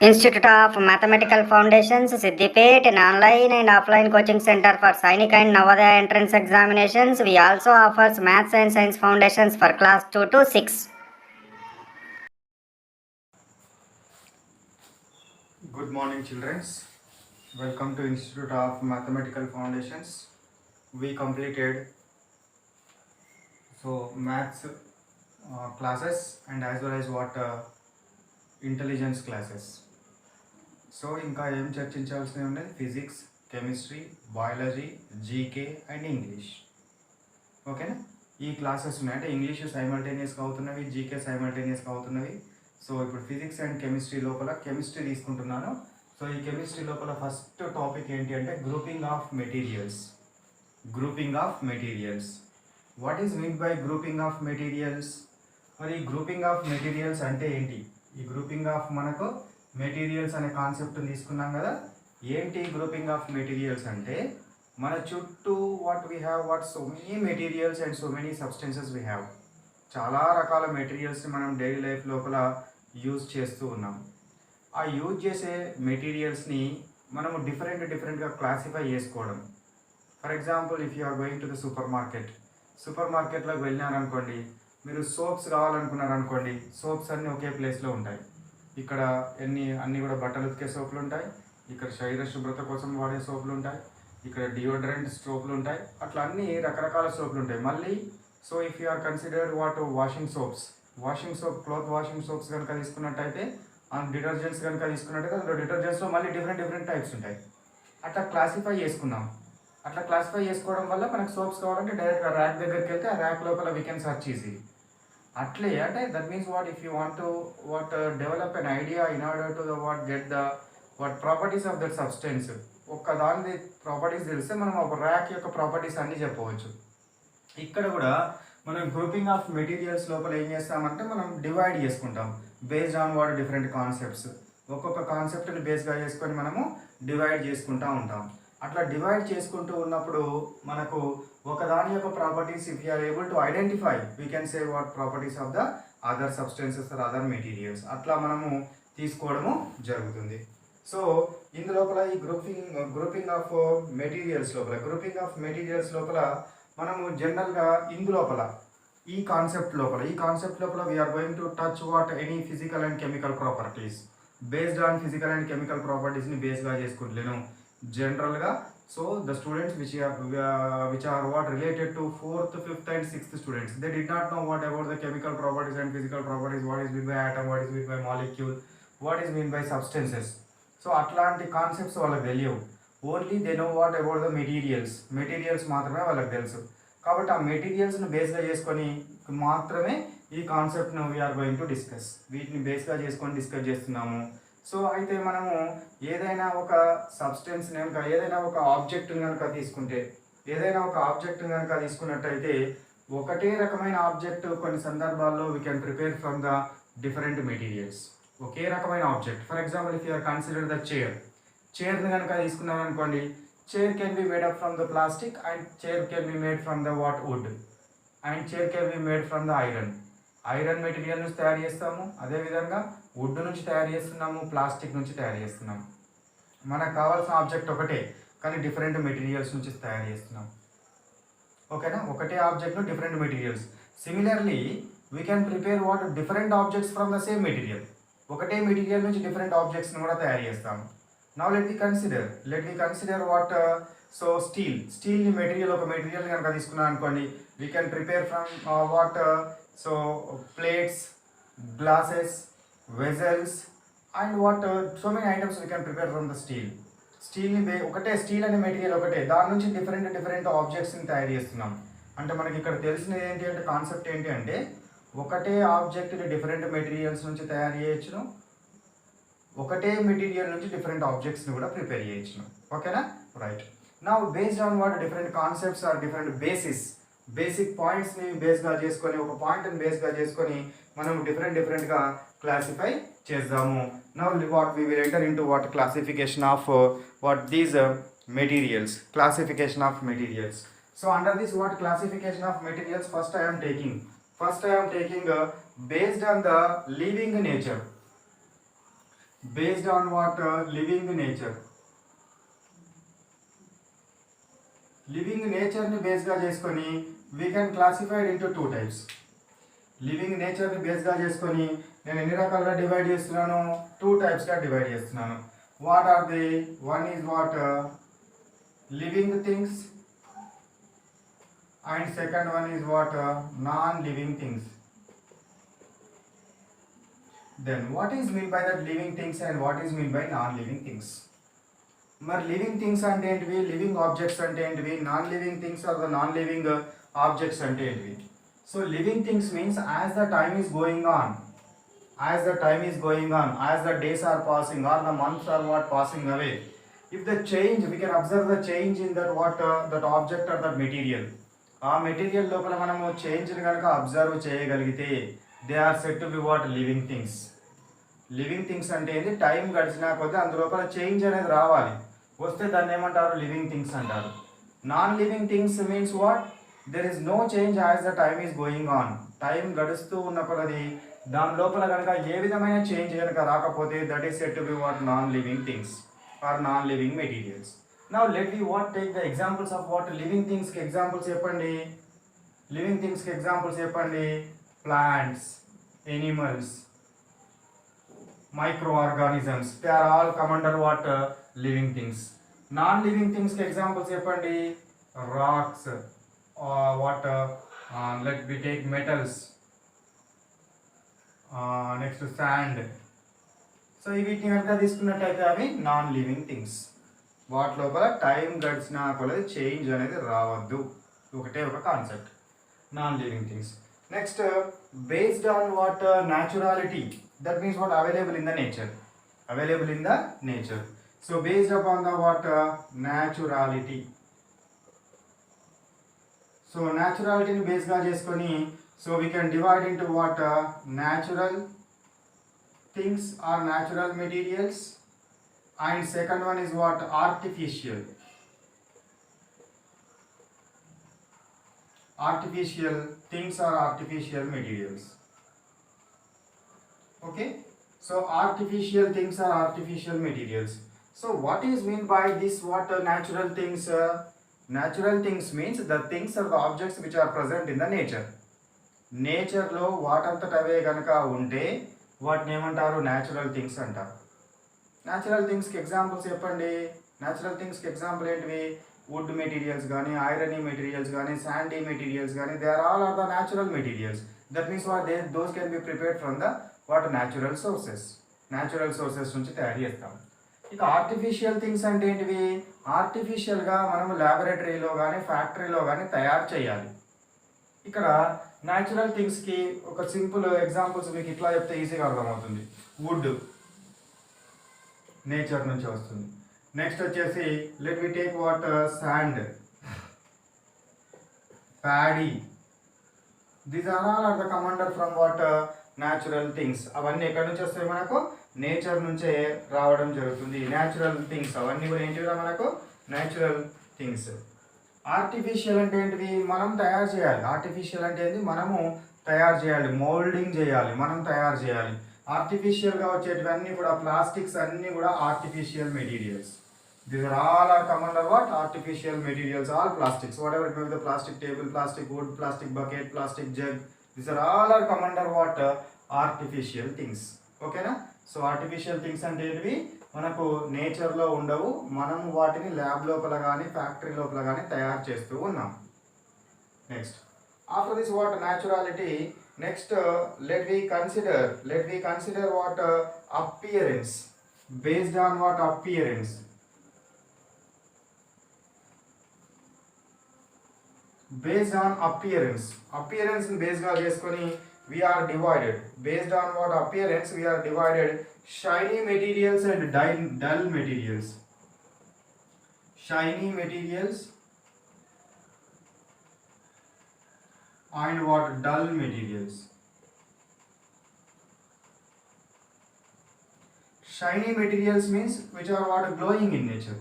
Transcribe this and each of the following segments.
Institute of Mathematical Foundations, Siddipet, an online and offline coaching center for Sainik and Navodaya entrance examinations. We also offers Maths and Science Foundations for class 2 to 6. Good morning, children. Welcome to Institute of Mathematical Foundations. We completed maths classes and as well as intelligence classes. So ఇంకా ఏం చర్చించాల్సినవి ఉన్నాయి? Physics, chemistry, biology, GK and English. ఓకేనా? ఈ classes ఉన్నాయి. అంటే English సైమల్టేనియస్గా అవుతున్నవి, GK సైమల్టేనియస్గా అవుతున్నవి. So ఇప్పుడు physics and chemistry లోపల chemistry తీసుకుంటున్నాను. సో ఈ కెమిస్ట్రీ లోపల ఫస్ట్ టాపిక్ ఏంటి అంటే grouping of materials. What is mean by grouping of materials? మరి గ్రూపింగ్ ఆఫ్ మెటీరియల్స్ అంటే ఏంటి? ఈ గ్రూపింగ్ ఆఫ్ మనకు మెటీరియల్స్ అనే కాన్సెప్ట్ తీసుకున్నాం కదా. ఏంటి గ్రూపింగ్ ఆఫ్ మెటీరియల్స్ అంటే మన చుట్టూ so many materials and so many substances we have. చాలా రకాల మెటీరియల్స్ని మనం డైలీ లైఫ్ లోపల యూజ్ చేస్తూ ఉన్నాం. ఆ యూజ్ చేసే మెటీరియల్స్ని మనము డిఫరెంట్గా క్లాసిఫై చేసుకోవడం. For example, if you are going to the super మార్కెట్లోకి వెళ్ళినారనుకోండి, మీరు సోప్స్ కావాలనుకున్నారనుకోండి, సోప్స్ అన్నీ ఒకే ప్లేస్లో ఉంటాయి. ఇక్కడ అన్నీ కూడా బట్టలు ఉతికే సోపులు ఉంటాయి, ఇక్కడ శరీర శుభ్రత కోసం వాడే సోపులు ఉంటాయి, ఇక్కడ డియోడ్రెంట్ సోపులు ఉంటాయి, అట్లా అన్నీ రకరకాల సోపులు ఉంటాయి. మళ్ళీ so if you are considered washing soap cloth washing soaps కనుక తీసుకున్నట్టయితే, డిటర్జెంట్స్ కనుక తీసుకున్నట్టయితే అందులో డిటర్జెంట్స్లో మళ్ళీ డిఫరెంట్ టైప్స్ ఉంటాయి. అట్లా క్లాసిఫై చేసుకోవడం వల్ల మనకు సోప్స్ కావాలంటే డైరెక్ట్గా ర్యాక్ దగ్గరికి వెళ్తే ఆ ర్యాక్ లోపల వీ కెన్ సర్చ్ ఈజీ. అట్లే అంటే that means if you want to develop an idea in order to get the properties of that substance. ఒక్క దాని ప్రాపర్టీస్ తెలిస్తే మనం ఒక ర్యాక్ యొక్క ప్రాపర్టీస్ అన్నీ చెప్పవచ్చు. ఇక్కడ కూడా మనం గ్రూపింగ్ ఆఫ్ మెటీరియల్స్ లోపల ఏం చేస్తామంటే మనం డివైడ్ చేసుకుంటాం బేస్డ్ ఆన్ డిఫరెంట్ కాన్సెప్ట్స్. ఒక్కొక్క కాన్సెప్ట్ని బేస్గా చేసుకొని మనము డివైడ్ చేసుకుంటూ ఉంటాం. అట్లా డివైడ్ చేసుకుంటూ ఉన్నప్పుడు మనకు ఒకదాని యొక్క properties if you are able to identify we can say properties of the other substances or other materials. అట్లా మనము తీసుకోవడము జరుగుతుంది. సో ఇందులోపల ఈ గ్రూపింగ్ ఆఫ్ మెటీరియల్స్ లోపల మనము జనరల్గా ఇందులోపల ఈ కాన్సెప్ట్ లోపల we're going to touch any physical and chemical properties. Based on physical and chemical ప్రాపర్టీస్ని బేస్గా చేసుకుంటలేను జనరల్గా. So the students which are related to 4th, 5th and 6th students, they did not know what about the chemical properties and physical properties, what is meant by atom, what is meant by molecule, what is meant by substances. So అట్లాంటి concepts వాళ్ళకి తెలియవు. Only they know what about the materials మాత్రమే వాళ్ళకి తెలుసు. కాబట్టి ఆ మెటీరియల్స్ని బేస్గా చేసుకొని మాత్రమే ఈ కాన్సెప్ట్ను వీఆర్ గోయింగ్ టు డిస్కస్. వీటిని బేస్గా చేసుకొని డిస్కస్ చేస్తున్నాము. సో అయితే మనము ఏదైనా ఒక సబ్స్టెన్స్ ఏదైనా ఒక ఆబ్జెక్ట్ని కనుక తీసుకున్నట్టయితే ఒకటే రకమైన ఆబ్జెక్ట్ కొన్ని సందర్భాల్లో we can prepare from the different materials. ఒకే రకమైన object. For example, if you are consider the చైర్ని కనుక తీసుకున్నారనుకోండి, chair can be made up from the plastic and chair can be made from the wood and chair can be made from the iron material నుంచి తయారు చేస్తాము. అదేవిధంగా would నుంచి తయారు చేస్తున్నాము, ప్లాస్టిక్ నుంచి తయారు చేస్తున్నాము. మనకు కావాల్సిన ఆబ్జెక్ట్ ఒకటే కానీ డిఫరెంట్ మెటీరియల్స్ నుంచి తయారు చేస్తున్నాం. ఓకేనా? ఒకటే ఆబ్జెక్ట్ను different materials. Similarly we can prepare different objects from the same material. ఒకటే మెటీరియల్ నుంచి డిఫరెంట్ ఆబ్జెక్ట్స్ని కూడా తయారు చేస్తాము. నౌ లెట్ వి కన్సిడర్ స్టీల్ని ఒక మెటీరియల్ కనుక తీసుకున్నాం అనుకోండి, we can prepare from plates, glasses, vessels and so many items we can prepare from the steel ఒకటే స్టీల్ అనే మెటీరియల్ ఒకటే, దాని నుంచి డిఫరెంట్ ఆబ్జెక్ట్స్ని తయారు చేస్తున్నాం. అంటే మనకి ఇక్కడ తెలిసినది ఏంటి అంటే కాన్సెప్ట్ ఏంటి అంటే ఒకటే ఆబ్జెక్ట్ని డిఫరెంట్ మెటీరియల్స్ నుంచి తయారు చేయొచ్చును, ఒకటే మెటీరియల్ నుంచి డిఫరెంట్ ఆబ్జెక్ట్స్ని కూడా ప్రిపేర్ చేయొచ్చును. ఓకేనా? Right. Now based on different concepts or different basic పాయింట్స్ని బేస్గా చేసుకొని ఒక పాయింట్ని బేస్గా చేసుకొని మనం డిఫరెంట్గా క్లాసిఫై చేద్దాము. Now we will enter into classification of these materials. So under this classification of materials, first I am taking based on the living nature. based on what living nature. Living నేచర్ని బేస్గా చేసుకొని we can classified into two types. Living నేచర్ని బేస్గా చేసుకొని నేను ఎన్ని రకాలుగా divide చేస్తున్నాను, టూ టైప్స్గా డివైడ్ చేస్తున్నాను. What are the? One is what living things and second one is what non living things. Then what is mean by that living things and what is mean by non living things? మరి living things అంటే ఏంటివి, living objects అంటే ఏంటివి, non living things are the non living objects అంటే ఏంటివి? So living things means as the time is going on, as the time is going on, as the days are passing or the months are what passing away, if the change, we can observe the change in that what that object or that material. ఆ material లోపల మనము చేంజ్ని కనుక observe చేయగలిగితే they are set to be what living things. Living things అంటే ఏంటి, time గడిచినా కొద్దీ అందులోపల చేంజ్ అనేది రావాలి, వస్తే దాన్ని ఏమంటారు, లివింగ్ థింగ్స్ అంటారు. Non living things means what, there is no change as the time is going on. Time గడుస్తూ ఉన్న కొలది దాని లోపల కనుక ఏ విధమైన చేంజ్ కనుక రాకపోతే that is set to be what non living things or non living materials. Now let we what take the examples of what living థింగ్స్కి ఎగ్జాంపుల్స్ చెప్పండి. లివింగ్ థింగ్స్కి ఎగ్జాంపుల్స్ చెప్పండి. Plants, animals, microorganisms, they are all come under what living things. Non living things ke examples cheppandi. Rocks, what let we take metals, next sand. So వీటిని కనుక తీసుకున్నట్లయితే అవి non living things. వాటి లోపల time గడిచినా కొలది change అనేది రావద్దు, ఒకటే ఒక concept, non living things. Next based on what naturality, that means what available in the nature, available in the nature. So based upon the what naturality. So naturality ni base ga cheskoni, so we can divide into what natural things or natural materials, and second one is what artificial things or artificial materials. Okay, so artificial things are artificial materials. So what is mean by this what natural things? Natural things means the things or the objects which are present in the nature. Nature లో వాటంతట అవే కనుక ఉంటే వాటిని ఏమంటారు, natural things అంటారు. Natural థింగ్స్కి examples చెప్పండి. Natural థింగ్స్కి example ఏంటివి, would materials కానీ, ఐరనీ మెటీరియల్స్ కానీ, శాండీ మెటీరియల్స్ కానీ, they are all are the natural materials. That means what those can be prepared from the what natural sources నుంచి తయారు చేస్తాం. ఇక ఆర్టిఫిషియల్ థింగ్స్ అంటే ఏంటివి, ఆర్టిఫిషియల్గా మనము ల్యాబొరేటరీలో కానీ ఫ్యాక్టరీలో కానీ తయారు చేయాలి. ఇక్కడ న్యాచురల్ థింగ్స్కి ఒక సింపుల్ ఎగ్జాంపుల్స్ మీకు ఇట్లా చెప్తే ఈజీగా అర్థమవుతుంది. వుడ్ నేచర్ నుంచి వస్తుంది. నెక్స్ట్ వచ్చేసి let we take what sand, paddy, these are all are the commander from what natural things. అవన్నీ ఎక్కడి నుంచి వస్తాయి, మనకు నేచర్ నుంచే రావడం జరుగుతుంది. న్యాచురల్ థింగ్స్ అవన్నీ కూడా ఏంటివిరా మనకు న్యాచురల్ థింగ్స్. ఆర్టిఫిషియల్ అంటే ఏంటివి, మనం తయారు చేయాలి. ఆర్టిఫిషియల్ అంటే ఏంటి, మనము తయారు చేయాలి, మోల్డింగ్ చేయాలి, మనం తయారు చేయాలి. ఆర్టిఫిషియల్గా వచ్చేటివన్నీ కూడా ప్లాస్టిక్స్ అన్నీ కూడా artificial materials. These are all are come under what? Artificial materials, all plastics. Whatever it may be, the plastic table, plastic wood, plastic bucket, plastic jug. These are all are come under what? Artificial things. Okay na? So artificial things అంటే ఏంటివి, మనకు నేచర్లో ఉండవు, మనం వాటిని lab లోపల కానీ factory లోపల కానీ తయారు చేస్తూ ఉన్నాం. Next after this what naturality, next let we consider what appearance. Based on what appearance, based on appearance ని బేస్ గా చేసుకొని we are divided. Based on what appearance we are divided, shiny materials and dull materials. Shiny materials and what dull materials. Shiny materials means which are what glowing in nature.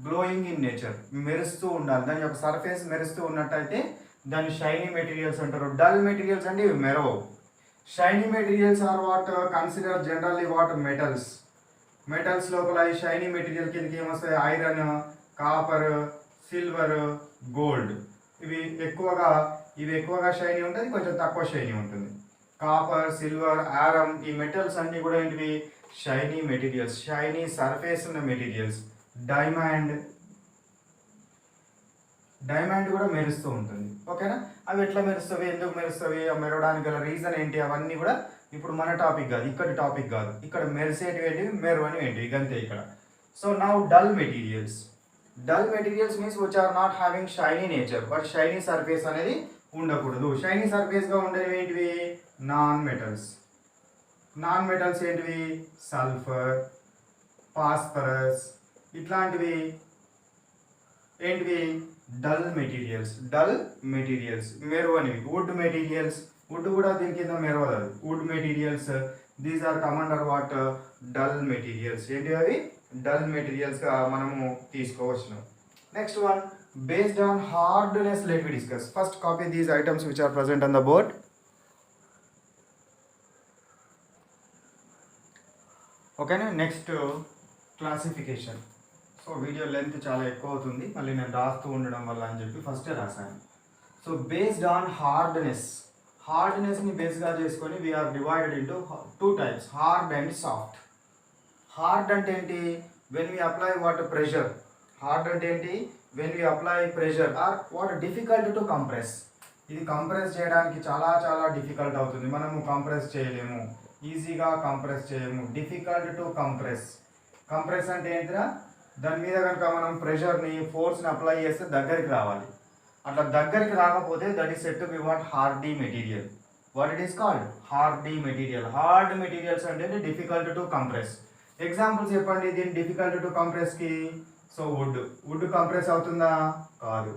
Glowing in nature, మెరుస్తూ ఉండాలి, దాని యొక్క surface మెరుస్తూ ఉన్నట్టయితే దాన్ని shiny materials అంటారు. Dull materials అంటే ఇవి మెరవవు. Shiny materials are what consider generally what metals లోపల ఈ షైనీ మెటీరియల్ కిందకి ఏమొస్తాయి, ఐరన్, కాపర్, సిల్వర్, గోల్డ్. ఇవి ఎక్కువగా షైనీ ఉంటుంది, కొంచెం తక్కువ షైనీ ఉంటుంది. కాపర్, సిల్వర్, ఐరన్ ఈ మెటల్స్ అన్నీ కూడా ఏంటివి, షైనీ మెటీరియల్స్, షైనీ సర్ఫేస్ ఉన్న మెటీరియల్స్. డైమండ్ కూడా మెరుస్తూ ఉంటుంది. ఓకేనా, అవి ఎట్లా మెరుస్తాయి, ఎందుకు మెరుస్తాయి, మెరవడానికి గల రీజన్ ఏంటి, అవన్నీ కూడా ఇప్పుడు మన టాపిక్ కాదు, ఇక్కడ టాపిక్ కాదు. ఇక్కడ మెరిసేటివి ఏంటివి, మెరువని ఏంటివి, ఇదంతే ఇక్కడ. So now dull materials means which are not having shiny nature, but shiny surface అనేది ఉండకూడదు. షైనీ సర్ఫేస్గా ఉండేవి ఏంటివి, నాన్ మెటల్స్ ఏంటివి, సల్ఫర్, ఫాస్ఫరస్, ఇట్లాంటివి ఏంటివి, డల్ మెటీరియల్స్ మెరువనివి. వుడ్ కూడా దీని కింద మెరవదు, wood materials, these are come under what, dull materials. ఏంటి అవి, డల్ మెటీరియల్స్గా మనము తీసుకోవచ్చు. Next one, based on hardness let we discuss. First copy these items which are present on the board. ఓకేనా, next classification. So video length చాలా ఎక్కువ అవుతుంది, మళ్ళీ నేను రాస్తూ ఉండడం వల్ల అని చెప్పి ఫస్టే రాశాను. సో బేస్డ్ ఆన్ హార్డ్నెస్ని బేస్గా చేసుకొని we are divided into 2 types, hard and soft. Hard అంటే ఏంటి, when we apply what pressure. Hard అంటే ఏంటి, when we apply pressure or what difficult to compress. ఇది కంప్రెస్ చేయడానికి చాలా చాలా డిఫికల్ట్ అవుతుంది, మనము కంప్రెస్ చేయలేము, ఈజీగా కంప్రెస్ చేయలేము. డిఫికల్ట్ టు కంప్రెస్ అంటే ఏంటిరా, దాని మీద కనుక మనం ప్రెషర్ని, ఫోర్స్ని అప్లై చేస్తే దగ్గరికి రావాలి. అట్లా దగ్గరికి రాకపోతే that is set to be what, hardy material. What it is called, hardy material. Hard materials అంటే డిఫికల్ట్ టు కంప్రెస్. ఎగ్జాంపుల్స్ చెప్పండి దీని డిఫికల్ట్ టు కంప్రెస్కి. సో వుడ్ కంప్రెస్ అవుతుందా, కాదు.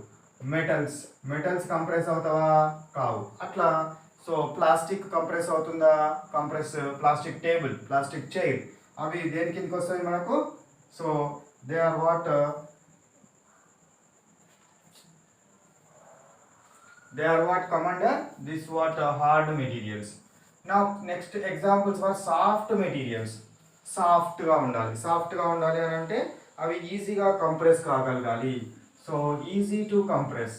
మెటల్స్ కంప్రెస్ అవుతావా, కావు. అట్లా సో ప్లాస్టిక్ కంప్రెస్ అవుతుందా, ప్లాస్టిక్ టేబుల్, ప్లాస్టిక్ చైర్, అవి దేని కిందకి వస్తాయి మనకు. So they are what come under this what hard materials. Now next examples for soft materials. సాఫ్ట్గా ఉండాలి అని అంటే అవి ఈజీగా కంప్రెస్ కాగలగాలి. So easy to compress.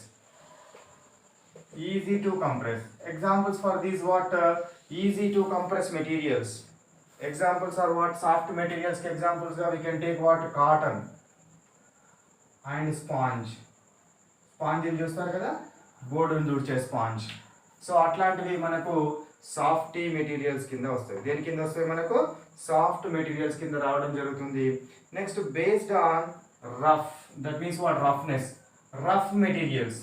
Examples for these what easy to compress materials. Examples are what, soft materials के examples we can take what, cotton and sponge చూస్తారు కదా, బోర్డుని తుడిచే స్పాంజ్. సో అట్లాంటివి మనకు సాఫ్ట్ మెటీరియల్స్ కింద వస్తాయి. దేని కింద వస్తాయి, మనకు సాఫ్ట్ మెటీరియల్స్ కింద రావడం జరుగుతుంది. Next based on rough, that means what, rough materials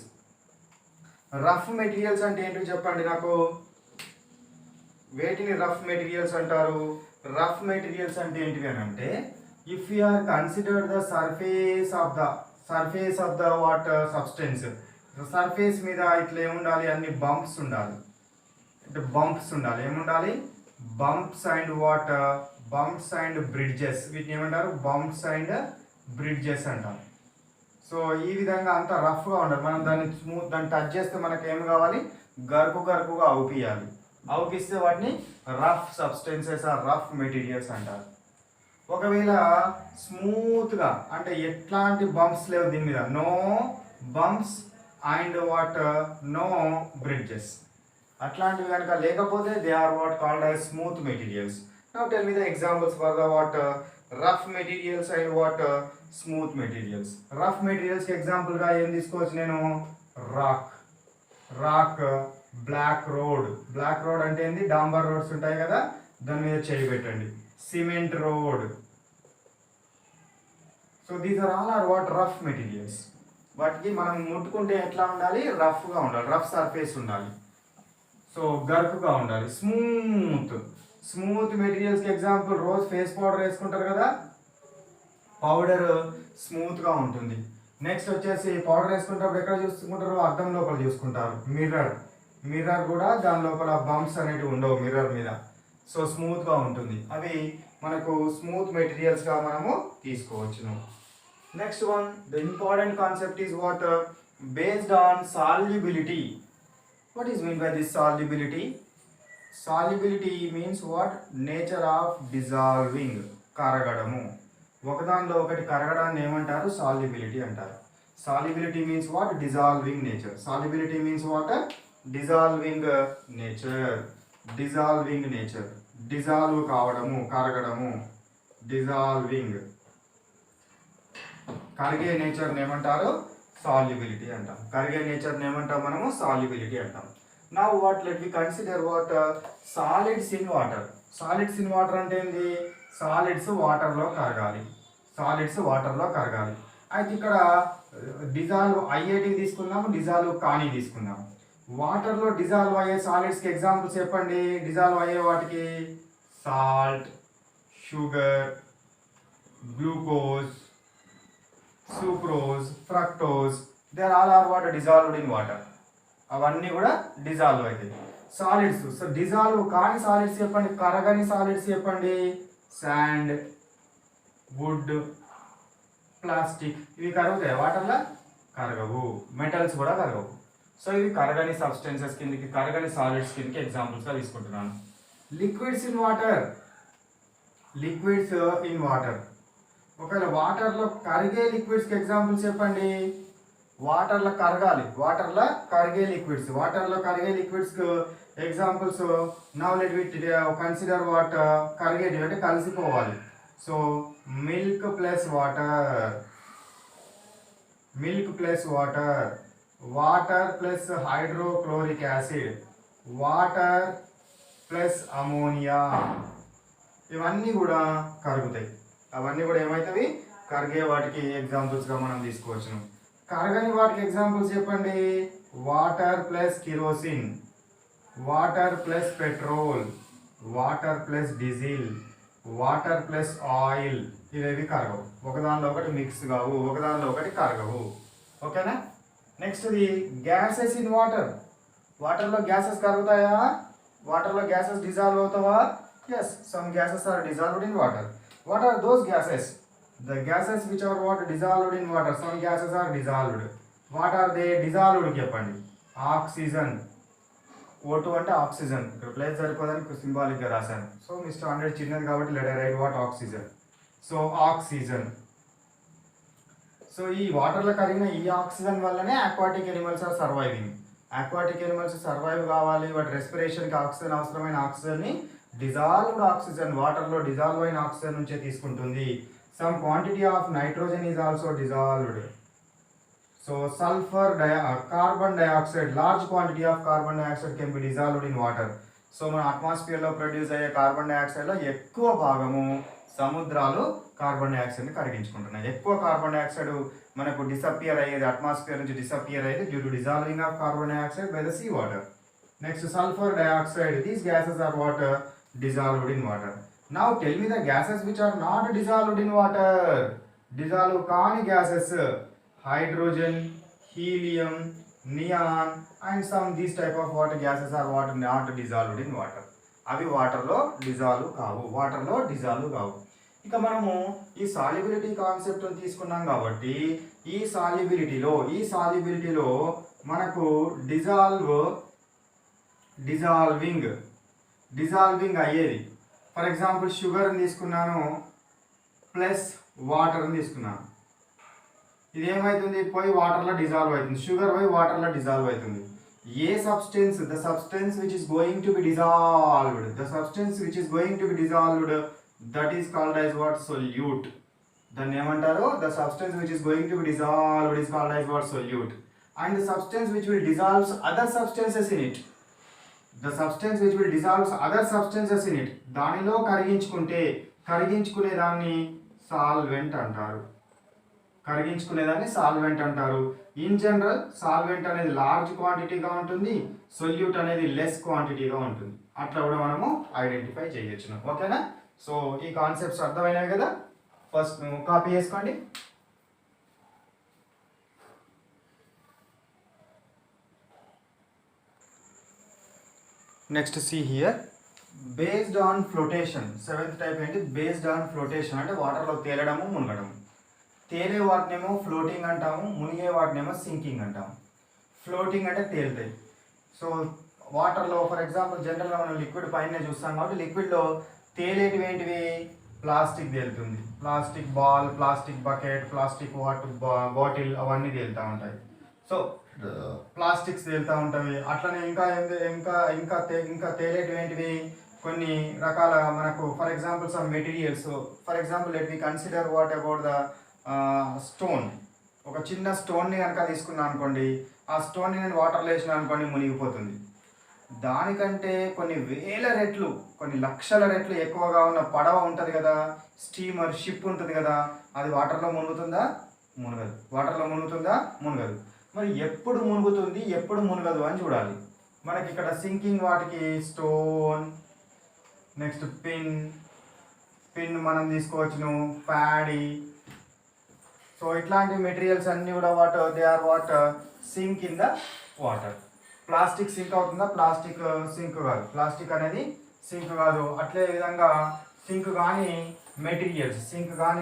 అంటే ఏంటో చెప్పండి నాకు. వేటిని రఫ్ మెటీరియల్స్ అంటారు. రఫ్ మెటీరియల్స్ అంటే ఏంటివి అని అంటే, if you are consider the surface of the what substance, surface మీద ఇట్లా ఏముండాలి, అన్ని బంప్స్ ఉండాలి. ఏముండాలి, బంప్స్ అండ్ బ్రిడ్జెస్. వీటిని ఏమంటారు, బంప్స్ అండ్ బ్రిడ్జెస్ అంటారు. సో ఈ విధంగా అంతా రఫ్గా ఉండాలి. మనం దాన్ని టచ్ చేస్తే మనకి ఏం కావాలి, గరుకుగా అవుపియాలి. అవుపిస్తే వాటిని rough substances or rough materials అంటారు. ఒకవేళ స్మూత్గా అంటే ఎట్లాంటి బంప్స్ లేవు దీని మీద, no bumps and what, no bridges, అట్లాంటివి కనుక లేకపోతే they are what called as smooth materials. Now tell me the examples for the what rough materials and what smooth materials. Rough మెటీరియల్స్కి ఎగ్జాంపుల్గా ఏం తీసుకోవచ్చు నేను, రాక్, బ్లాక్ రోడ్ అంటే ఏంది, డాంబర్ రోడ్స్ ఉంటాయి కదా, దాని మీద చేయి పెట్టండి. Cement road. So these are all are what, rough materials. వాటికి మనం ముట్టుకుంటే ఎట్లా ఉండాలి, రఫ్గా ఉండాలి, రఫ్ సర్ఫేస్ ఉండాలి. సో గరుకుగా ఉండాలి. స్మూత్ మెటీరియల్స్కి ఎగ్జాంపుల్, రోజు ఫేస్ పౌడర్ వేసుకుంటారు కదా, పౌడర్ స్మూత్గా ఉంటుంది. నెక్స్ట్ వచ్చేసి పౌడర్ వేసుకుంటప్పుడు ఎక్కడ చూసుకుంటారు, అద్దం లోపల చూసుకుంటారు. మిర్రర్ కూడా దాని లోపల బంప్స్ అనేవి ఉండవు మిర్రర్ మీద. సో స్మూత్గా ఉంటుంది. అవి మనకు స్మూత్ మెటీరియల్స్గా మనము తీసుకోవచ్చును. Next one, the important concept is what, based on solubility. What is mean by this solubility? Solubility means what? Nature of dissolving, కరగడము. ఒకదానిలో ఒకటి కరగడాన్ని ఏమంటారు? సాల్యుబిలిటీ అంటారు. Solubility means what? Dissolving nature. Solubility means what? Dissolving nature. Dissolving nature, dissolve కావడము, కరగడము. Dissolving, కరిగే nature ఏమంటారు? సాల్యుబిలిటీ అంటాం. కరిగే నేచర్ ఏమంటాం మనము? సాల్యుబిలిటీ అంటాం. Now what let we consider what? Solids in water. Solids in water అంటే ఏంది? సాలిడ్స్ వాటర్లో కరగాలి. సాలిడ్స్ వాటర్లో కరగాలి. అయితే ఇక్కడ డిజాల్వ్ అయ్యేటివి తీసుకుందాము, డిజాల్వ్ కానీ తీసుకుందాము. వాటర్లో డిజాల్వ్ అయ్యే సాలిడ్స్కి ఎగ్జాంపుల్స్ చెప్పండి. డిజాల్వ్ అయ్యే వాటికి salt, sugar, glucose, sucrose, fructose, they are all are what? Dissolved in water. అవన్నీ కూడా డిజాల్వ్ అవుతాయి. సాలిడ్స్, సో డిజాల్వ్ కాని సాలిడ్స్ చెప్పండి, కరగని సాలిడ్స్ చెప్పండి. శాండ్, వుడ్, ప్లాస్టిక్, ఇవి కరుగుతాయి వాటర్లో? కరగవు. మెటల్స్ కూడా కరగవు. సో ఇవి కరగని సబ్స్టెన్సెస్ కిందకి, కరగని సాలిడ్స్ కిందకి ఎగ్జాంపుల్స్గా తీసుకుంటున్నాను. Liquids in water. Liquids in water, ఒకవేళ వాటర్లో కరిగే లిక్విడ్స్కి ఎగ్జాంపుల్స్ చెప్పండి. వాటర్లో కరగాలి, వాటర్లో కరిగే లిక్విడ్స్. వాటర్లో కరిగే లిక్విడ్స్కి examples now let we consider what? కరిగేటివి అంటే కలిసిపోవాలి. So milk plus water, milk plus water, water plus hydrochloric acid, water plus ammonia, ఇవన్నీ కూడా కరుగుతాయి. అవన్నీ కూడా ఏమవుతాయి? కరిగే వాటికి ఎగ్జాంపుల్స్గా మనం తీసుకోవచ్చును. కరగని వాటికి ఎగ్జాంపుల్స్ చెప్పండి. Water plus kerosene, water plus petrol, water plus diesel, water plus oil, ఇవేవి కరగవు. ఒకదానిలో ఒకటి మిక్స్ కావు, ఒకదానిలో ఒకటి కరగవు. ఓకేనా? Next the gases in water. వాటర్లో గ్యాసెస్ కరుగుతాయా? వాటర్లో గ్యాసెస్ డిజాల్వ్ అవుతావా? Yes, some gases are dissolved in water. What are those gases? The gases which are what? Dissolved in water. Some gases are dissolved. What are they? Dissolved చెప్పండి. Oxygen. O2 అంటే oxygen. ఇక్కడ place సరిపోదని సింబాలిక్గా రాశాను. So mister 100 చిన్నది కాబట్టి let I write what? Oxygen. So oxygen. So ఈ వాటర్లో కరిగిన ఈ ఆక్సిజన్ వల్లనే aquatic animals are surviving. Aquatic animals survive కావాలి, వాటి రెస్పిరేషన్కి ఆక్సిజన్ అవసరమైన ఆక్సిజన్ని డిజాల్వ్డ్ ఆక్సిజన్, వాటర్లో డిజాల్వ్ అయిన ఆక్సిజన్ నుంచే తీసుకుంటుంది. Some quantity of nitrogen is also dissolved. So sulphur carbon dioxide, large quantity of carbon dioxide can be dissolved in water. So మన అట్మాస్ఫియర్లో ప్రొడ్యూస్ అయ్యే కార్బన్ డైఆక్సైడ్లో ఎక్కువ భాగము సముద్రాలు కార్బన్ డైఆక్సైడ్ని కరిగించుకుంటున్నాయి. ఎక్కువ కార్బన్ డైఆక్సైడ్ మనకు డిసపియర్ అయ్యేది, అట్మాస్ఫియర్ నుంచి డిసపియర్ అయ్యేది due to dissolving of carbon dioxide by the sea water. Next sulphur dioxide, these gases are what? Dissolved in water. Now tell me the gases which are not dissolved in water. Dissolve కాని gases, hydrogen, helium, neon and some these type of water gases are what? Not dissolved in water. అవి వాటర్లో dissolve కావు, వాటర్లో dissolve కావు. ఇక మనము ఈ solubility concept తీసుకున్నాం కాబట్టి ఈ సాల్యుబిలిటీలో మనకు డిజాల్వింగ్ అయ్యేది. ఫర్ ఎగ్జాంపుల్ షుగర్ని తీసుకున్నాను ప్లస్ వాటర్ని తీసుకున్నాను. ఇది ఏమవుతుంది? పోయి వాటర్లో డిజాల్వ్ అవుతుంది. షుగర్ పోయి వాటర్లో డిజాల్వ్ అవుతుంది. ఏ substance? The substance which is going to be dissolved, that is called as what? Solute. దాన్ని ఏమంటారు? The substance which is going to be dissolved is called as what? Solute. And the substance which will dissolves other substances in it, దానిలో కరిగించుకునే దాన్ని solvent అంటారు. In general solvent అనేది large క్వాంటిటీగా ఉంటుంది, solute అనేది లెస్ క్వాంటిటీగా ఉంటుంది. అట్లా కూడా మనము ఐడెంటిఫై చేయొచ్చు. ఓకేనా? సో ఈ కాన్సెప్ట్స్ అర్థమైనవి కదా? ఫస్ట్ కాపీ చేసుకోండి. Next see here, based on flotation. Seventh type ఏంటి? బేస్డ్ ఆన్ ఫ్లోటేషన్ అంటే వాటర్లో తేలడము, మునగడము. తేలే వాటినేమో ఫ్లోటింగ్ అంటాము, మునిగే వాటినేమో సింకింగ్ అంటాము. ఫ్లోటింగ్ అంటే తేలుతాయి. సో వాటర్లో ఫర్ ఎగ్జాంపుల్ జనరల్గా మనం లిక్విడ్ పైన చూస్తాం కాబట్టి లిక్విడ్లో తేలేటివి ఏంటివి, ప్లాస్టిక్ తేలుతుంది, plastic ball, plastic bucket, plastic water bottle అవన్నీ తేలుతూ ఉంటాయి. సో ప్లాస్టిక్స్ తేలుతూ ఉంటాయి. అట్లనే ఇంకా ఇంకా ఇంకా ఇంకా తేలేటివి ఏంటివి, కొన్ని రకాల మనకు for example some materials. For example let we consider what about the stone. ఒక చిన్న స్టోన్ని కనుక తీసుకున్నాను అనుకోండి, ఆ స్టోన్ని నేను వాటర్లో వేసిన అనుకోండి మునిగిపోతుంది. దానికంటే కొన్ని వేల రెట్లు, కొన్ని లక్షల రెట్లు ఎక్కువగా ఉన్న పడవ ఉంటుంది కదా, స్టీమర్, షిప్ ఉంటుంది కదా, అది వాటర్లో మునుగుతుందా? మునగదు. వాటర్లో మునుగుతుందా? మునగదు. మరి ఎప్పుడు మునుగుతుంది, ఎప్పుడు మునగదు అని చూడాలి. మనకి ఇక్కడ సింకింగ్ వాటికి స్టోన్, నెక్స్ట్ పిన్ మనం తీసుకోవచ్చును, ప్యాడీ. సో ఇట్లాంటి మెటీరియల్స్ అన్నీ కూడా they are sink in the water. Plastic sink అవుతుందా? ప్లాస్టిక్ సింక్ కాదు. ప్లాస్టిక్ అనేది సింక్ కాదు. అట్లే విధంగా సింక్ కానీ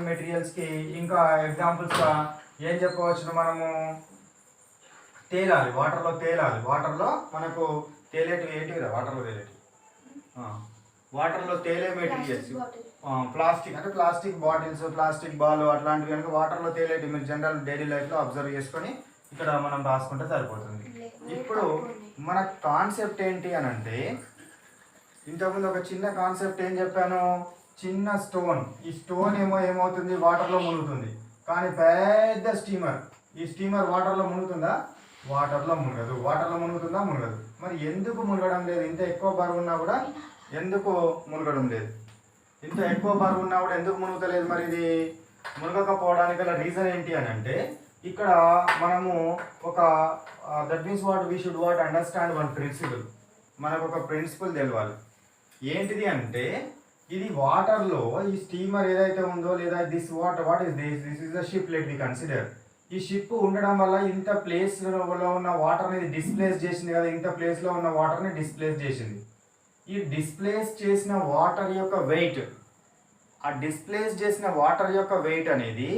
మెటీరియల్స్కి ఇంకా ఎగ్జాంపుల్స్గా ఏం చెప్పవచ్చు మనము, తేలాలి, వాటర్లో తేలాలి. వాటర్లో మనకు తేలేటివి ఏంటివి, వాటర్లో తేలే మెటీరియల్స్ ప్లాస్టిక్, అంటే ప్లాస్టిక్ బాటిల్స్, ప్లాస్టిక్ బాల్ అట్లాంటివి కనుక వాటర్లో తేలేటివి మీరు జనరల్ డైలీ లైఫ్లో అబ్జర్వ్ చేసుకొని ఇక్కడ మనం రాసుకుంటే సరిపోతుంది. ఇప్పుడు మన కాన్సెప్ట్ ఏంటి అని అంటే, ఇంతకుముందు ఒక చిన్న కాన్సెప్ట్ ఏం చెప్పాను, చిన్న స్టోన్. ఈ స్టోన్ ఏమవుతుంది, వాటర్లో మునుగుతుంది. కానీ పెద్ద స్టీమర్, ఈ స్టీమర్ వాటర్లో మునుగుతుందా? వాటర్లో మునగదు. వాటర్లో మునుగుతుందా? మునగదు. మరి ఎందుకు మునగడం లేదు? ఇంత ఎక్కువ బరువు ఉన్నా కూడా ఎందుకు మునగడం లేదు? ఇంత ఎక్కువ బరువు ఉన్నా కూడా ఎందుకు మునుగుతలేదు? మరి ఇది మునగకపోవడానికి గల రీజన్ ఏంటి అని అంటే, ఇక్కడ మనము ఒక that means we should understand one principle. మనకు ఒక ప్రిన్సిపల్ తెలవాలి. ఏంటిది అంటే, ఇది వాటర్లో ఈ స్టీమర్ ఏదైతే ఉందో, లేదా what is this is the ship, let we consider. ఈ షిప్ ఉండడం వల్ల ఇంత ప్లేస్లో ఉన్న వాటర్ని డిస్ప్లేస్ చేసింది కదా, ఇంత ప్లేస్లో ఉన్న వాటర్ని డిస్ప్లేస్ చేసింది. ఈ డిస్ప్లేస్ చేసిన వాటర్ యొక్క వెయిట్, ఆ డిస్ప్లేస్ చేసిన వాటర్ యొక్క వెయిట్ అనేది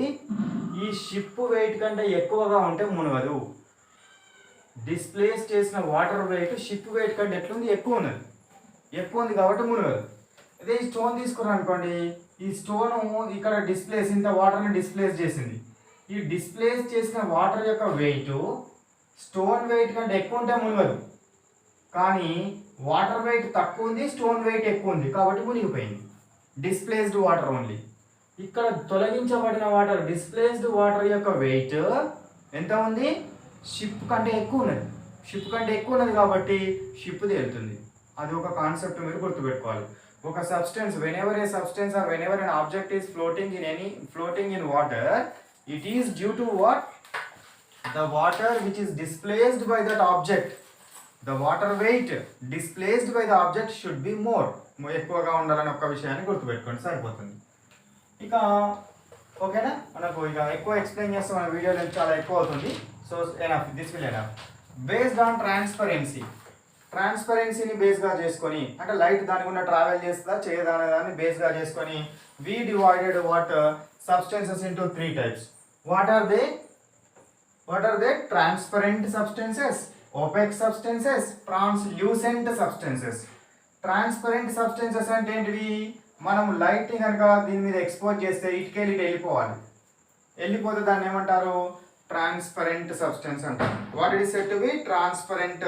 ఈ షిప్ వెయిట్ కంటే ఎక్కువగా ఉంటే మునగదు. డిస్ప్లేస్ చేసిన వాటర్ వెయిట్ షిప్ వెయిట్ కంటే ఎట్లుంది, ఎక్కువ ఉంది కాబట్టి మునగదు. అదే ఈ స్టోన్ తీసుకున్నాను అనుకోండి, ఈ స్టోను ఇక్కడ ఇంత వాటర్ని డిస్ప్లేస్ చేసింది. ఈ డిస్ప్లేస్ చేసిన వాటర్ యొక్క వెయిట్ స్టోన్ వెయిట్ కంటే ఎక్కువ ఉంటే మునగదు. కానీ వాటర్ వెయిట్ తక్కువ ఉంది, స్టోన్ వెయిట్ ఎక్కువ ఉంది కాబట్టి మునిగిపోయింది. Displaced water only. ఇక్కడ తొలగించబడిన వాటర్, డిస్ప్లేస్డ్ వాటర్ యొక్క వెయిట్ ఎంత ఉంది, షిప్ కంటే ఎక్కువ ఉన్నది కాబట్టి షిప్ తేలుతుంది. అది ఒక కాన్సెప్ట్ మీరు గుర్తుపెట్టుకోవాలి. ఒక substance, whenever a substance or whenever an object is floating in water, it is due to what? The water which is displaced by that object. The water weight displaced by the object should be more. ఎక్కువగా ఉండాలని ఒక విషయాన్ని గుర్తుపెట్టుకోండి, సరిపోతుంది. ఇక ఓకేనా, మనకు ఇక ఎక్కువ ఎక్స్ప్లెయిన్ చేస్తే మన వీడియో లెంత్ చాలా ఎక్కువ అవుతుంది. So enough, this will enough. Based on ట్రాన్స్పరెన్సీని బేస్గా చేసుకొని, అంటే లైట్ దాని గుండా ట్రావెల్ చేస్తుందా చేయదా అనే దాన్ని బేస్గా చేసుకొని we divided substances into 3 types. What are they? Transparent substances, opaque substances, translucent substances. Transparent substances అంటే ఏంటివి, మనం లైట్ని కనుక దీని మీద ఎక్స్పోజ్ చేస్తే ఇటుకెళ్ళి వెళ్ళిపోతే దాన్ని ఏమంటారు, ట్రాన్స్పరెంట్ సబ్స్టెన్స్ అంటారు. What it is said to be transparent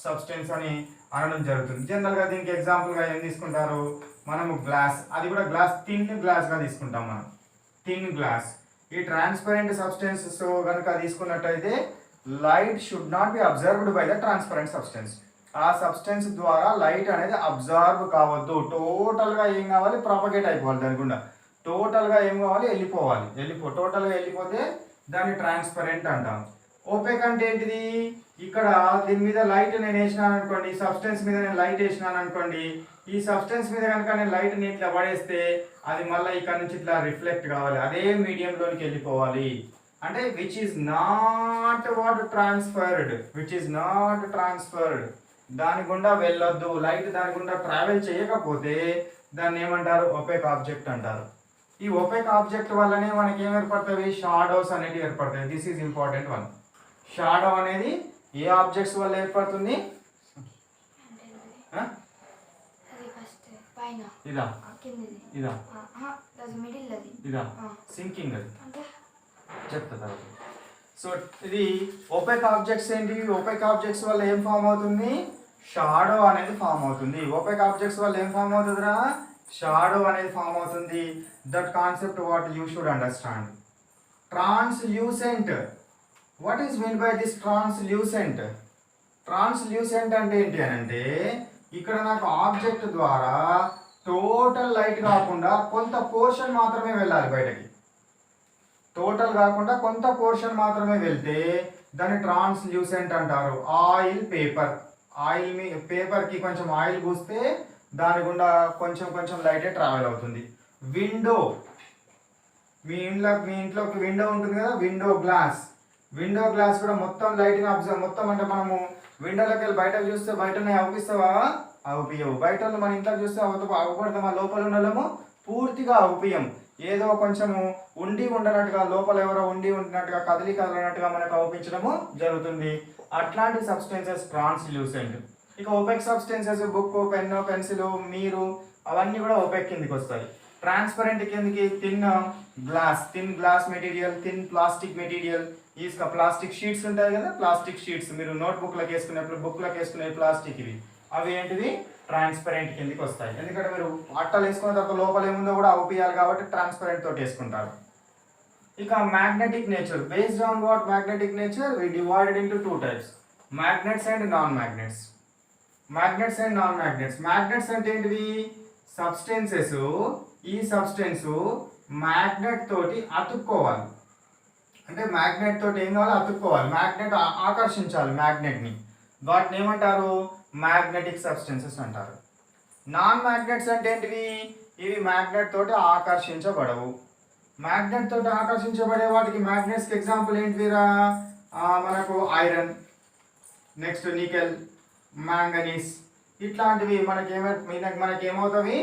substance అని అనడం జరుగుతుంది. జనరల్గా దీనికి ఎగ్జాంపుల్గా ఏం తీసుకుంటారు, మనము గ్లాస్, అది కూడా థిన్ గ్లాస్గా తీసుకుంటాం మనం, థిన్ గ్లాస్. ఈ ట్రాన్స్పరెంట్ సబ్స్టెన్సెస్ కనుక తీసుకున్నట్టయితే light should not be observed by the transparent substance. ఆ సబ్స్టెన్స్ ద్వారా లైట్ అనేది అబ్జర్వ్ కావద్దు. టోటల్గా ఏం కావాలి, ప్రాపగేట్ అయిపోవాలి దాని గుండా. టోటల్గా ఏం కావాలి, టోటల్గా వెళ్ళిపోతే దాన్ని ట్రాన్స్పరెంట్ అంటాం. ఓపెక్ అంటే ఏంటిది, ఇక్కడ దీని మీద లైట్ నేను వేసినాను అనుకోండి, ఈ సబ్స్టెన్స్ మీద నేను లైట్ వేసినాను అనుకోండి, ఈ సబ్స్టెన్స్ మీద కనుక నేను లైట్ని ఇట్లా పడేస్తే అది మళ్ళీ ఇక్కడ నుంచి ఇట్లా రిఫ్లెక్ట్ కావాలి, అదే మీడియంలోనికి వెళ్ళిపోవాలి. అంటే విచ్ ఈస్ నాట్ ట్రాన్స్ఫర్డ్, దాని గుండా వెళ్ళొద్దు. లైట్ దాని గుండా ట్రావెల్ చేయకపోతే దాన్ని ఏమంటారు, ఒపెక్ ఆబ్జెక్ట్ అంటారు. ఈ ఒపెక్ ఆబ్జెక్ట్ వల్లనే మనకి ఏం ఏర్పడతాయి, షాడోస్ అనేవి ఏర్పడతాయి. This is important one. Shadow అనేది ఏ ఆబ్జెక్ట్స్ వల్ల ఏర్పడుతుంది? ఇదా ఇదా ఇదా సింకింగ్ అది చెప్తా తర్వాత. సో ఇది ఓపెక్ ఆబ్జెక్ట్స్ ఏంటి? ఓపెక్ ఆబ్జెక్ట్స్ వల్ల ఏం ఫామ్ అవుతుంది? షాడో అనేది ఫామ్ అవుతుంది. ఓపెక్ ఆబ్జెక్ట్స్ వల్ల ఏం ఫామ్ అవుతుందిరా? షాడో అనేది ఫామ్ అవుతుంది. That concept what you should understand. Translucent, what is mean by this translucent? Translucent అంటే ఏంటి అని అంటే ఇక్కడ నాకు ఆబ్జెక్ట్ ద్వారా టోటల్ లైట్ కాకుండా కొంత పోర్షన్ మాత్రమే వెళ్ళాలి బయటకి. టోటల్ కాకుండా కొంత పోర్షన్ మాత్రమే వెళ్తే దాన్ని ట్రాన్స్ల్యూసెంట్ అంటారు. ఆయిల్ పేపర్, ఆయిల్ పేపర్కి కొంచెం ఆయిల్ పూస్తే దాని గుండా కొంచెం కొంచెం లైటే ట్రావెల్ అవుతుంది. విండో, మీ ఇంట్లోకి విండో ఉంటుంది కదా, విండో గ్లాస్. విండో గ్లాస్ కూడా మొత్తం లైట్ని అబ్జర్వ్, మొత్తం అంటే మనము విండోలోకి వెళ్ళి బయటకు చూస్తే బయటనే అవుపిస్తావా? అవుపియవు. బయట మన ఇంట్లోకి చూస్తే అవుపడతాం, ఆ లోపల ఉండలేము పూర్తిగా అవుపియం. ఏదో కొంచెము ఉండనట్టుగా, లోపల ఎవరో ఉండినట్టుగా, కదలనట్టుగా మనకు అవుపించడము జరుగుతుంది. అట్లాంటి సబ్స్టెన్సెస్ ట్రాన్స్ల్యూసెంట్. ఇక OPEC substances book, pen, pencil, మీరు అవన్నీ కూడా ఓపెక్ కిందికి వస్తాయి. ట్రాన్స్పరెంట్ కిందకి thin glass material, thin plastic material, ఈ ప్లాస్టిక్ షీట్స్ ఉంటాయి కదా, ప్లాస్టిక్ షీట్స్ మీరు నోట్బుక్లకు వేసుకునేప్పుడు బుక్లకు వేసుకునే ప్లాస్టిక్ ఇవి, అవి ఏంటివి? ట్రాన్స్పరెంట్ కిందకి వస్తాయి. ఎందుకంటే మీరు అట్టలు వేసుకున్న తర్వాత లోపల ఏముందో కూడా అవుపియాలి కాబట్టి ట్రాన్స్పరెంట్ తోటి వేసుకుంటారు. ఇక magnetic nature, based on what magnetic nature we divided into two types, magnets and non magnets. Magnets and non magnets. Magnets అంటే ఏంటివి? సబ్స్టెన్సెస్, ఈ సబ్స్టెన్స్ మ్యాగ్నెట్ తోటి అతుక్కోవాలి. అంటే మ్యాగ్నెట్ తోటి ఏం కావాలి? అతుక్కోవాలి. మ్యాగ్నెట్ ఆకర్షించాలి మ్యాగ్నెట్ని. వాటిని ఏమంటారు? మ్యాగ్నెటిక్ సబ్స్టెన్సెస్ అంటారు. నాన్ మ్యాగ్నెట్స్ అంటే ఏంటివి? ఇవి మ్యాగ్నెట్ తోటి ఆకర్షించబడవు. మ్యాగ్నెట్ తోటి ఆకర్షించబడే వాటికి మ్యాగ్నెట్స్కి ఎగ్జాంపుల్ ఏంటివిరా? మనకు ఐరన్, నెక్స్ట్ నికెల్, మ్యాంగనీస్, ఇట్లాంటివి మనకేమవుతాయి?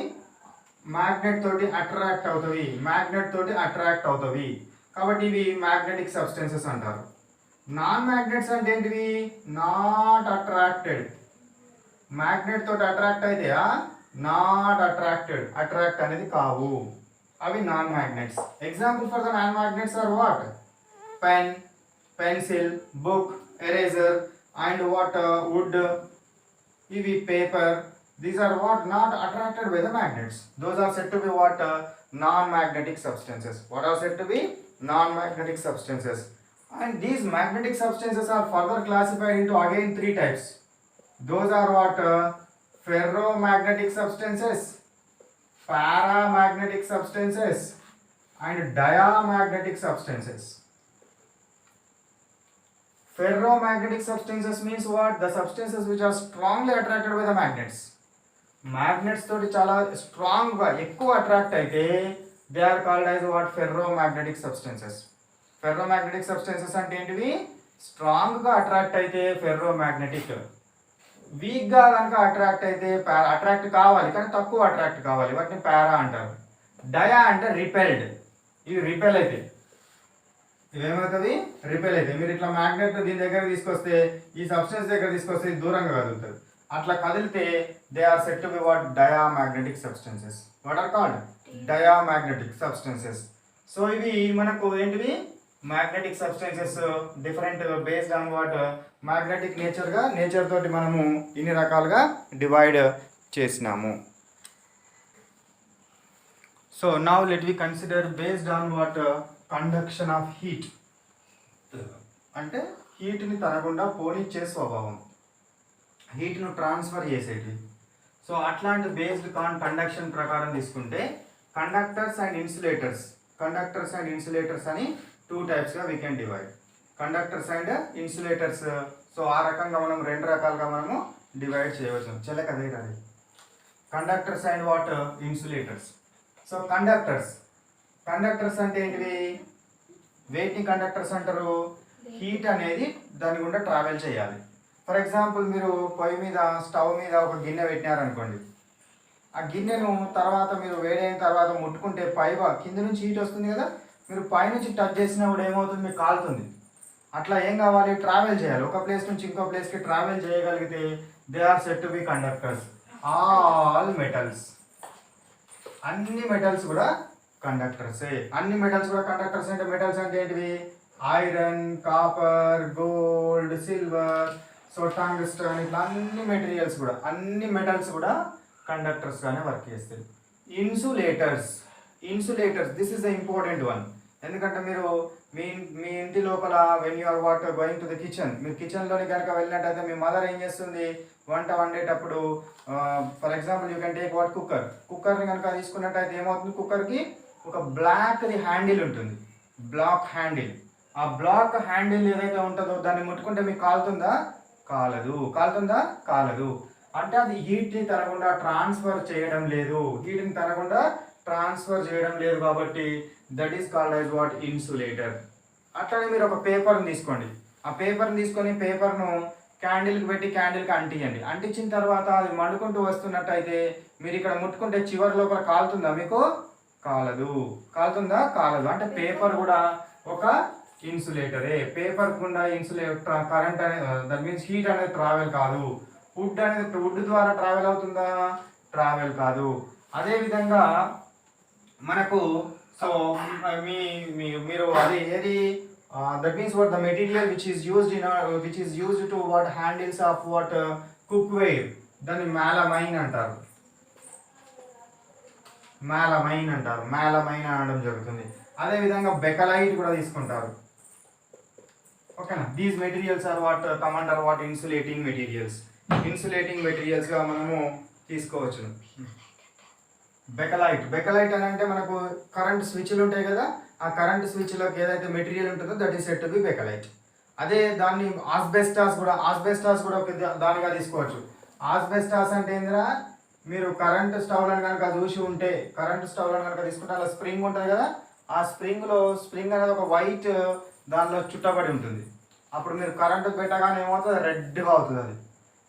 మ్యాగ్నెట్ తోటి అట్రాక్ట్ అవుతాయి. మ్యాగ్నెట్ తోటి అట్రాక్ట్ అవుతాయి కాబట్టి ఇవి మ్యాగ్నెటిక్ సబ్స్టెన్సెస్ అంటారు. నాన్ మ్యాగ్నెట్స్ అంటే ఏంటివి? Not attracted. మ్యాగ్నెట్ తోటి అట్రాక్ట్ అయితే నాట్ అట్రాక్టెడ్, అట్రాక్ట్ అనేది కావు, అవి non magnets. Example for the non magnets are what? Pen, pencil, book, eraser and what wood, ఇవి paper. These are what? Not attracted by the magnets. Those are said to be what? Non-magnetic substances. What are said to be? Non-magnetic substances. And these magnetic substances are further classified into again three types. Those are what? Ferromagnetic substances, paramagnetic substances and diamagnetic substances. Ferromagnetic substances means what? The substances which are strongly attracted by the magnets. Magnets తోటి చాలా స్ట్రాంగ్గా ఎక్కువ attract అయితే they are called as what? Ferromagnetic substances. Ferromagnetic substances అంటే ఏంటివి? స్ట్రాంగ్గా attract అయితే ferromagnetic, వీక్గా కనుక అట్రాక్ట్ అయితే అట్రాక్ట్ కావాలి కానీ తక్కువ అట్రాక్ట్ కావాలి, వాటిని పారా అంటారు. డయా అంటే రిపెల్డ్, ఇవి రిపెల్ అయితే, ఇవేమవుతుంది? రిపెల్ అయితే. మీరు ఇట్లా మ్యాగ్నెట్ దీని దగ్గర తీసుకొస్తే, ఈ సబ్స్టెన్స్ దగ్గర తీసుకొస్తే దూరంగా కదులుతుంది. అట్లా కదిలితే they are set to be what? Diamagnetic substances. What are called? Diamagnetic substances. So ఇవి మనకు ఏంటివి? Magnetic substances. Different based on what? Magnetic nature తోటి మనము ఇన్ని రకాలుగా డివైడ్ చేసినాము. So now let we consider based on what? Conduction of heat. అంటే హీట్ని తనకుండా పోనిచ్చే స్వభావం, హీట్ను ట్రాన్స్ఫర్ చేసేటివి. సో అట్లాంటి బేస్డ్ కండక్షన్ ప్రకారం తీసుకుంటే కండక్టర్స్ అండ్ ఇన్సులేటర్స్ అని టూ టైప్స్గా we can divide. Conductors and insulators. So ఆ రకంగా మనం రెండు రకాలుగా మనము డివైడ్ చేయవచ్చు. చెల్లకదే కదా conductors and what? Insulators. So conductors అంటే ఏంటివి? వేటిని కండక్టర్స్ అంటారు? హీట్ అనేది దాని గుండా ట్రావెల్ చేయాలి. ఫర్ ఎగ్జాంపుల్ మీరు పొయ్యి మీద, స్టవ్ మీద ఒక గిన్నె పెట్టినారనుకోండి, ఆ గిన్నెను తర్వాత మీరు వేడైన తర్వాత ముట్టుకుంటే కింద నుంచి హీట్ వస్తుంది కదా, మీరు పైనుంచి టచ్ చేసినప్పుడు ఏమవుతుంది? మీకు కాలుతుంది. అట్లా ఏం కావాలి, ట్రావెల్ చేయాలి. ఒక ప్లేస్ నుంచి ఇంకో ప్లేస్కి ట్రావెల్ చేయగలిగితే they are set to be conductors. All metals, అన్ని మెటల్స్ కూడా కండక్టర్సే. అన్ని మెటల్స్ కూడా కండక్టర్స్ అంటే మెటల్స్ అంటే ఏంటివి, iron, copper, gold, silver, so tungsten, ఇట్లా అన్ని మెటీరియల్స్ కూడా, అన్ని మెటల్స్ కూడా కండక్టర్స్ గానే వర్క్ చేస్తాయి. Insulators, insulators this is the important one. ఎందుకంటే మీరు మీ మీ ఇంటి లోపల when you are what going to the kitchen, మీరు కిచెన్లోని కనుక వెళ్ళినట్టయితే మీ మదర్ ఏం చేస్తుంది, వంట వండేటప్పుడు for example you can take what cooker, కుక్కర్ని కనుక తీసుకున్నట్టయితే ఏమవుతుంది, కుక్కర్కి ఒక బ్లాక్ది హ్యాండిల్ ఉంటుంది, బ్లాక్ హ్యాండిల్. ఆ బ్లాక్ హ్యాండిల్ ఏదైతే ఉంటుందో దాన్ని ముట్టుకుంటే మీకు కాలుతుందా, కాలదు. కాలుతుందా, కాలదు. అంటే అది హీట్ని తరగకుండా ట్రాన్స్ఫర్ చేయడం లేదు, హీట్ని తరగకుండా ట్రాన్స్ఫర్ చేయడం లేదు, కాబట్టి that is called as what, insulator. అట్లానే మీరు ఒక పేపర్ని తీసుకోండి, ఆ పేపర్ని తీసుకొని పేపర్ను క్యాండిల్కి పెట్టి క్యాండిల్కి అంటించండి. అంటించిన తర్వాత అది మండుకుంటూ వస్తున్నట్టయితే మీరు ఇక్కడ ముట్టుకుంటే చివరి లోపల కాలుతుందా మీకు, కాలదు. కాలుతుందా, కాలదు. అంటే పేపర్ కూడా ఒక ఇన్సులేటరే. పేపర్ గుండా ఇన్సులేటర్ కరెంట్ అనేది, దట్ మీన్స్ హీట్ అనేది ట్రావెల్ కాదు. వుడ్ అనేది వుడ్ ద్వారా ట్రావెల్ అవుతుందా, ట్రావెల్ కాదు. అదేవిధంగా మనకు సో మీరు అది ఏది, that means what the material which is used to what handles of what cookware, దాన్ని మ్యాలమైన్ అంటారు, మ్యాలమైన్ అంటారు, మ్యాలమైన్ అనడం జరుగుతుంది. అదేవిధంగా బెకలైట్ కూడా తీసుకుంటారు. ఓకేనా, these materials are what come under what, insulating materials. Insulating మెటీరియల్స్గా మనము తీసుకోవచ్చు. బెకలైట్, బెకలైట్ అని అంటే మనకు కరెంట్ స్విచ్లు ఉంటాయి కదా, ఆ కరెంట్ స్విచ్లోకి ఏదైతే మెటీరియల్ ఉంటుందో that is set to B Bakelite. అదే దాన్ని ఆస్బెస్టాస్ కూడా ఒక దానిగా తీసుకోవచ్చు. ఆస్బెస్టాస్ అంటే ఏందిరా, మీరు కరెంట్ స్టవ్లను కనుక చూసి ఉంటే, కరెంట్ స్టవ్లను కనుక తీసుకుంటే అలా స్ప్రింగ్ ఉంటుంది కదా, ఆ స్ప్రింగ్ అనేది ఒక వైట్ దానిలో చుట్టబడి ఉంటుంది. అప్పుడు మీరు కరెంటు పెట్టగానే ఏమవుతుంది, రెడ్గా అవుతుంది అది.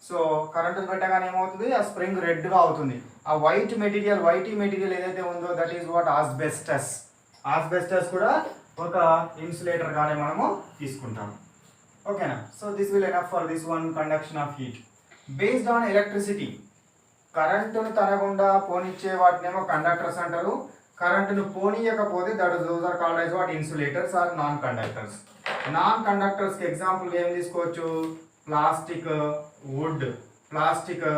సో కరెంటు పెట్టగానే ఏమవుతుంది, ఆ స్ప్రింగ్ రెడ్గా అవుతుంది. ఆ వైట్ మెటీరియల్ ఏదైతే ఉందో that is what, asbestos. Asbestos కూడా ఒక ఇన్సులేటర్ గానే మనము తీసుకుంటాం. ఓకేనా, so this will enough for this one, conduction of heat based on electricity. కరెంటును తనకుండా పోనిచ్చే వాటినేమో కండక్టర్స్ అంటారు, కరెంటును పోనీయకపోతే those are called as what, insulators or non conductors. Non conductors కి ఎగ్జాంపుల్ ఏం తీసుకోవచ్చు, ప్లాస్టిక్, వుడ్. ప్లాస్టిక్,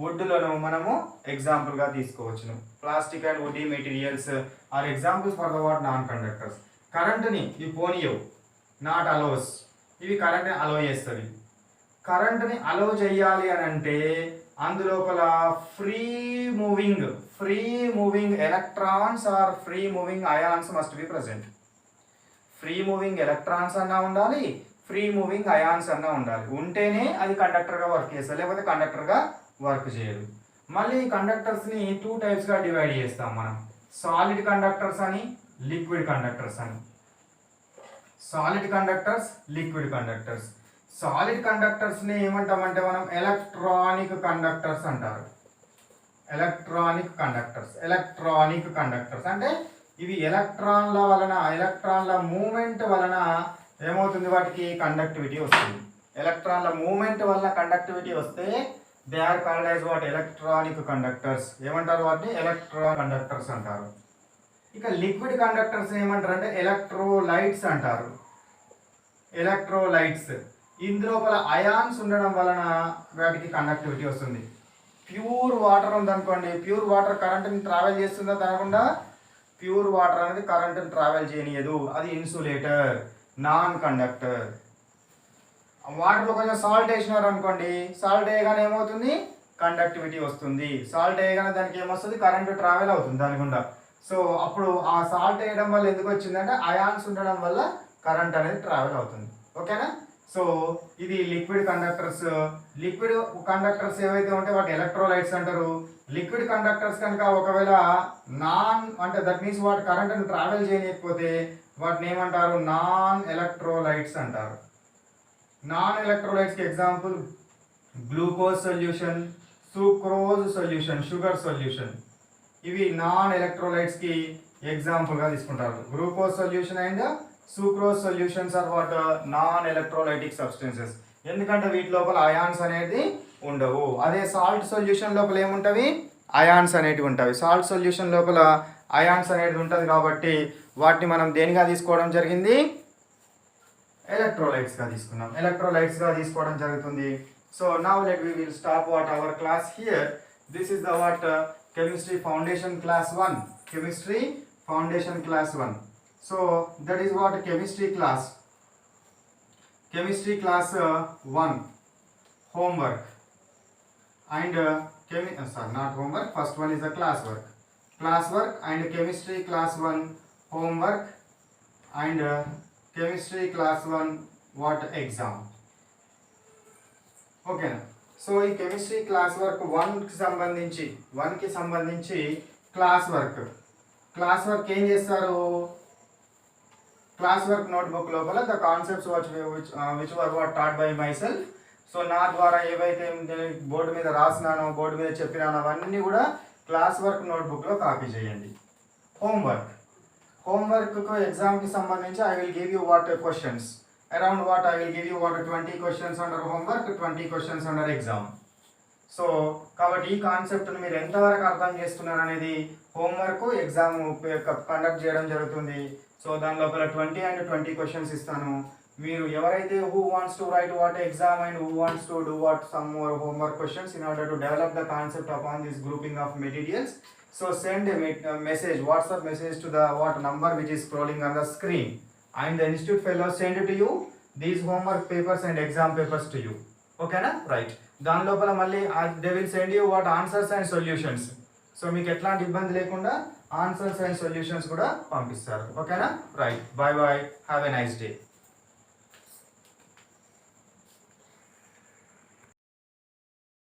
వుడ్లను మనము ఎగ్జాంపుల్గా తీసుకోవచ్చును. Plastic and wood materials are examples for the what, non conductors. కరెంటుని ఇవి పోనీయవు, నాట్ అలోస్. ఇవి కరెంట్ని అలో చేస్తుంది. కరెంటుని అలో చేయాలి అని అంటే అందులోపల free moving electrons or free moving ions must be present. Free moving electrons అన్నా ఉండాలి, ఫ్రీ మూవింగ్ అయాన్స్ అన్నా ఉండాలి. ఉంటేనే అది కండక్టర్గా వర్క్ చేస్తుంది, లేకపోతే కండక్టర్గా వర్క్ చేయదు. మళ్ళీ కండక్టర్స్ని 2 టైప్స్గా డివైడ్ చేస్తాం మనం, సాలిడ్ కండక్టర్స్ అని, లిక్విడ్ కండక్టర్స్ అని. Solid conductors, liquid conductors. Solid కండక్టర్స్ని ఏమంటామంటే మనం ఎలక్ట్రానిక్ కండక్టర్స్ అంటారు. ఎలక్ట్రానిక్ కండక్టర్స్ అంటే ఇవి ఎలక్ట్రాన్ల మూమెంట్ వలన ఏమవుతుంది, వాటికి కండక్టివిటీ వస్తుంది. ఎలక్ట్రాన్ల మూమెంట్ వలన కండక్టివిటీ వస్తే they are called as what, electronic conductors. ఏమంటారు వాటిని, ఎలక్ట్రానిక్ కండక్టర్స్ అంటారు. ఇక లిక్విడ్ కండక్టర్స్ ఏమంటారు అంటే ఎలక్ట్రోలైట్స్ అంటారు. ఎలక్ట్రోలైట్స్ ఇందులోపల అయాన్స్ ఉండడం వలన వాటికి కండక్టివిటీ వస్తుంది. ప్యూర్ వాటర్ ఉందనుకోండి, ప్యూర్ వాటర్ కరెంట్ని ట్రావెల్ చేస్తుందా తనకుండా, ప్యూర్ వాటర్ అనేది కరెంట్ని ట్రావెల్ చేయనియదు, అది ఇన్సులేటర్, నాన్ కండక్టర్. వాటర్లో కొంచెం సాల్ట్ వేసినారు అనుకోండి, సాల్ట్ వేయగానే ఏమవుతుంది, కండక్టివిటీ వస్తుంది. సాల్ట్ వేయగానే దానికి ఏమొస్తుంది, కరెంట్ ట్రావెల్ అవుతుంది దాని గుండా. సో అప్పుడు ఆ సాల్ట్ వేయడం వల్ల ఎందుకు వచ్చిందంటే అయాన్స్ ఉండడం వల్ల కరెంట్ అనేది ట్రావెల్ అవుతుంది. ఓకేనా, సో ఇది లిక్విడ్ కండక్టర్స్. లిక్విడ్ కండక్టర్స్ ఏవైతే ఉంటాయో వాటి ఎలక్ట్రోలైట్స్ అంటారు. లిక్విడ్ కండక్టర్స్ కనుక ఒకవేళ నాన్ అంటే దట్ మీన్స్ వాటి కరెంట్ని ట్రావెల్ చేయలేకపోతే వాటిని ఏమంటారు, నాన్ ఎలక్ట్రోలైట్స్ అంటారు. నాన్ ఎలక్ట్రోలైట్స్కి example glucose solution, sucrose solution, sugar solution. ఇవి నాన్ ఎలక్ట్రోలైట్స్కి ఎగ్జాంపుల్గా తీసుకుంటారు. Glucose solution and sucrose solutions are what non electrolytic substances, ఎందుకంటే వీటి లోపల అయాన్స్ అనేది ఉండవు. అదే సాల్ట్ సొల్యూషన్ లోపల ఏముంటవి, అయాన్స్ అనేటివి ఉంటాయి. సాల్ట్ సొల్యూషన్ లోపల అయాన్స్ అనేది ఉంటుంది కాబట్టి వాటిని మనం దేనిగా తీసుకోవడం జరిగింది, ఎలక్ట్రోలైట్స్గా తీసుకున్నాం, ఎలక్ట్రోలైట్స్గా తీసుకోవడం జరుగుతుంది. So now let we will stop what our class here. This is the what chemistry foundation class 1, chemistry foundation class 1. So that is what chemistry class 1 homework and not homework, first one is the classwork and chemistry class 1 homework and chemistry class 1 what exam. Okay, so ఈ chemistry class work 1 కి సంబంధించి class work ఏం చేస్తారు, class work notebook లోపల the concepts which were what taught by myself. So నా ద్వారా ఏవైతే board మీద రాసినానో, బోర్డు మీద చెప్పినానో అవన్నీ కూడా క్లాస్ వర్క్ నోట్బుక్లో కాపీ చేయండి. హోంవర్క్కు ఎగ్జామ్కి సంబంధించి I will give you what questions around what I will give you what 20 questions under homework, 20 questions under exam. So కాబట్టి ఈ కాన్సెప్ట్ని మీరు ఎంతవరకు అర్థం చేస్తున్నారు అనేది హోంవర్క్ ఎగ్జామ్ కండక్ట్ చేయడం జరుగుతుంది. సో దాని లోపల 20 and 20 క్వశ్చన్స్ ఇస్తాను. మీరు ఎవరైతే who wants to write what exam and who wants to do what some more homework questions in order to develop the concept upon this grouping of materials, so send a message, WhatsApp message to the what number which is scrolling on the screen, and the institute fellows send to you these homework papers and exam papers to you. Okay na, right? దాని లోపల మళ్ళీ they will send you what answers and solutions. So మీకు ఎట్లాంటి ఇబ్బంది లేకుండా answers and solutions కూడా పంపిస్తారు. ఓకేనా, right, by by, have a nice day.